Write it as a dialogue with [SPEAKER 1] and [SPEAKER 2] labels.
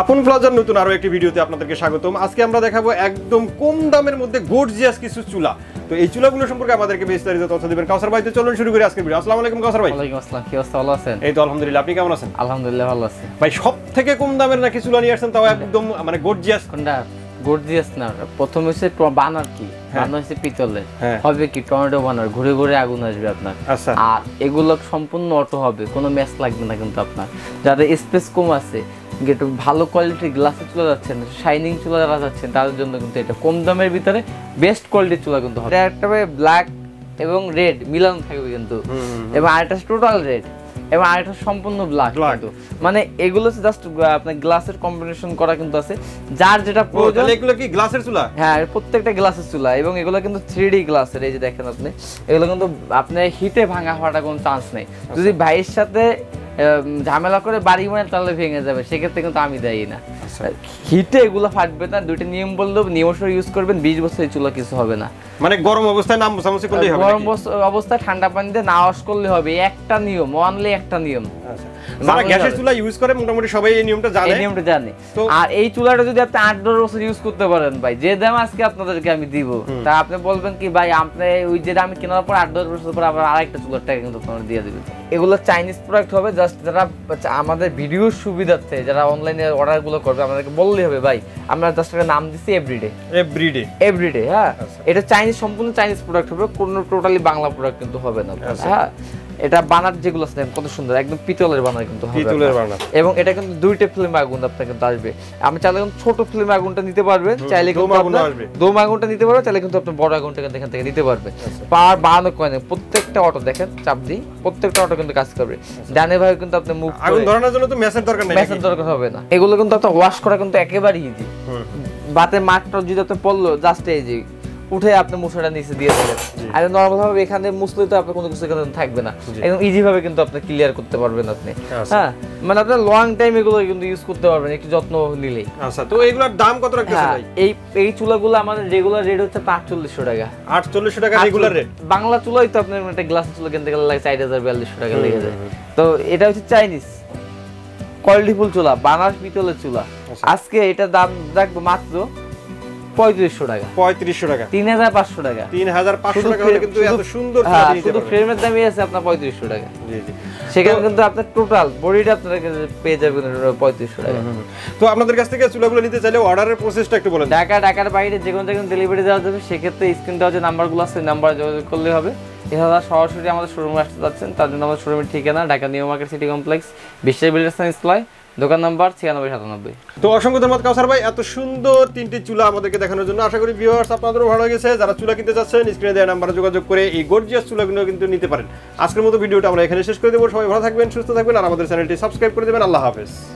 [SPEAKER 1] আপন প্লাজার নতুন আরো একটি ভিডিওতে আপনাদেরকে স্বাগতম। আজকে আমরা দেখাবো একদম কম দামের মধ্যে গর্জিয়াস কিছু চুলা। তো এই চুলাগুলো সম্পর্কে আমাদেরকে বিস্তারিত তথ্য দিবেন কাউসার ভাই। তো চলুন শুরু করি আজকের ভিডিও। আসসালামু আলাইকুম কাউসার ভাই।
[SPEAKER 2] ওয়ালাইকুম আসসালাম, কি অবস্থা? ভালো আছেন?
[SPEAKER 1] এই তো আলহামদুলিল্লাহ, আপনি কেমন আছেন?
[SPEAKER 2] আলহামদুলিল্লাহ ভালো আছি
[SPEAKER 1] ভাই। সবথেকে কম দামের নাকি চুলা নিয়ে আসছেন, তাও একদম মানে গর্জিয়াস?
[SPEAKER 2] কোনটা গর্জিয়াস না, প্রথম হচ্ছে বানার কি বানার হচ্ছে পিতলের, হবে কি টর্নেডো বানার, ঘুরে ঘুরে আগুন আসবে আপনার। আর এগুলো সম্পূর্ণ অটো হবে, কোনো ম্যাচ লাগবে না কিন্তু আপনার। যাদের স্পেস কম আছে, একটু ভালো কোয়ালিটির গ্লাসের চুলা যাচ্ছেন, শাইনিং চুলা যারা যাচ্ছেন, তাদের জন্য কিন্তু এটা কম দামের ভিতরে বেস্ট কোয়ালিটির চুলা কিন্তু হবে। এটা একটা ব্ল্যাক এবং রেড মিলানো থাকবে কিন্তু, এবং আরেকটা টোটাল রেড এবং আরেকটা সম্পূর্ণ ব্ল্যাক কিন্তু। মানে এগুলো জাস্ট আপনার গ্লাসের কম্বিনেশন করা কিন্তু আছে, যার যেটা প্রয়োজন।
[SPEAKER 1] এগুলো কি গ্লাসের চুলা?
[SPEAKER 2] হ্যাঁ, প্রত্যেকটা গ্লাসের চুলা, এবং এগুলো কিন্তু 3D গ্লাসের। এই যে দেখেন আপনি, এগুলো কিন্তু আপনার হিটে ভাঙা হওয়াটা কোনো চান্স নেই। যদি ভাইয়ের সাথে ঝামেলা করে বাড়ি মানে তাহলে ভেঙে যাবে, সেক্ষেত্রে কিন্তু আমি দেই না। হিটে এগুলো ফাটবে না, দুইটা নিয়ম বললে নিয়ম ইউজ করবেন, 20 বছর এই চুলা কিছু হবে না।
[SPEAKER 1] মানে গরম অবস্থায় না মোছামুছি করলেই হবে? গরম
[SPEAKER 2] অবস্থায় ঠান্ডা পানিতে না ওয়াশ করলে হবে, একটা নিয়ম, ওয়ানলি একটা নিয়ম।
[SPEAKER 1] যারা গ্যাসের চুলা ইউজ করে মোটামুটি সবাই এই নিয়মটা জানে।
[SPEAKER 2] আর এই চুলাটা যদি আপনি 8-10 বছর ইউজ করতে পারেন ভাই, যে দাম আজকে আপনাদেরকে আমি দিব, তা আপনি বলবেন কি ভাই আপনি ওই যে দামে কেনার পর 8-10 বছর পর আবার আরেকটা চুলার টাকা কিন্তু আপনারা দিয়ে দিবেন। এগুলো চাইনিজ প্রোডাক্ট হবে। জাস্ট যারা আমাদের ভিডিওর সুবিধার্থে যারা অনলাইনে অর্ডারগুলো করবে, আমাদেরকে বললেই হবে ভাই আমরা জাস্ট একটা নাম দিচ্ছি এভরিডে। হ্যাঁ, এটা চাইনিজ, সম্পূর্ণ চাইনিজ প্রোডাক্ট হবে, কোনো টোটালি বাংলা প্রোডাক্ট কিন্তু হবে না। হ্যাঁ, এটা বানার যেগুলো আছে কত সুন্দর, একদম পিতলের বানার কিন্তু হবে, পিতলের বানার। এবং এটা কিন্তু দুইটা ফ্লেম আগুন আপনার কিন্তু আসবে। আমি চাইলে ছোট ফ্লেম আগুনটা নিতে পারবেন, চাইলে দোম আগুনটা নিতে পারবেন, চাইলে কিন্তু আপনি বড় আগুনটা এখান থেকে নিতে পারবেন। পাওয়ার বাড়ানো কয়নে প্রত্যেকটা অটো দেখেন, চাপ দিই প্রত্যেকটা অটো কিন্তু কাজ করবে। ডানে ভাই কিন্তু আপনি মুভ
[SPEAKER 1] আগুন ধরানোর জন্য তো মেসের দরকার নেই,
[SPEAKER 2] মেসের দরকার হবে না। এগুলো কিন্তু আপনার ওয়াশ করা কিন্তু একেবারে ইজি। বাতে মাঠটা যদি আপনি পড়লো, জাস্ট এই যে উঠে আপনি মুছাটা নিচে দিয়ে দিলেন, আর নরমাল ভাবে এখানে মুছলে তো আপনার কোনো কিছু এখানে থাকবে না, একদম ইজি ভাবে কিন্তু আপনি ক্লিয়ার করতে পারবেন আপনি। হ্যাঁ, মানে আপনি লং টাইম এগুলো কিন্তু ইউজ করতে পারবেন একটু যত্ন নিলেই।
[SPEAKER 1] আচ্ছা, তো এগুলোর দাম কত রাখতেছেন ভাই?
[SPEAKER 2] এই চুলাগুলো আমাদের রেগুলার রেট হচ্ছে 4800 টাকা।
[SPEAKER 1] 4800 টাকা রেগুলার রেট? বাংলা
[SPEAKER 2] চুলাই তো আপনার একটা গ্লাস চুলা কিনতে গেলে লাগে 4000-4200 টাকা লেগে যায়। তো এটা হচ্ছে চাইনিজ কোয়ালিটিফুল চুলা, বানাস পিতলের চুলা। আজকে এটা দাম রাখবো মাত্র 3500 টাকা।
[SPEAKER 1] 3500 টাকা?
[SPEAKER 2] 3500 টাকা।
[SPEAKER 1] 3500 টাকা হলে কিন্তু এত সুন্দর চুলা নিতে পারবেন।
[SPEAKER 2] শুধু ফ্রেমের দামই আছে আপনার 3500 টাকা। জি জি, সেখানে কিন্তু আপনার টোটাল বডিটা আপনারা পেয়ে যাবেন 3500 টাকা।
[SPEAKER 1] তো আপনাদের কাছ থেকে চুলাগুলো নিতে চাইলে অর্ডারের প্রসেসটা একটু বলেন।
[SPEAKER 2] ঢাকার বাইরে যে কোনো জায়গায় ডেলিভারি দেওয়া যাবে, সেক্ষেত্রে স্ক্রিনটা যে নাম্বারগুলো আছে নাম্বারে যোগাযোগ করলে হবে। এছাড়া সরাসরি আমাদের শোরুমে আসতে যাচ্ছেন, তার জন্য আমাদের শোরুমের ঠিকানা Dhaka new market city complex, বিশ্বের বিল্ডার্স অ্যান্ড ইসলাম, দোকান নাম্বার 9697।
[SPEAKER 1] তো অসংখ্য ধন্যবাদ কাউসার ভাই এত সুন্দর তিনটি চুলা আমাদেরকে দেখানোর জন্য। আশা করি ভিউয়ার্স আপনাদেরও ভালো লেগেছে। যারা চুলা কিনতে যাচ্ছেন, স্ক্রিনে দেওয়া নাম্বারে যোগাযোগ করে এই গর্জিয়াস চুলাগুলো কিন্তু নিতে পারেন। আজকের মতো ভিডিওটা আমরা এখানে শেষ করে দেবো। সবাই ভালো থাকবেন, সুস্থ থাকবেন, আর আমাদের চ্যানেলটি সাবস্ক্রাইব করে দেবেন। আল্লাহ হাফেজ।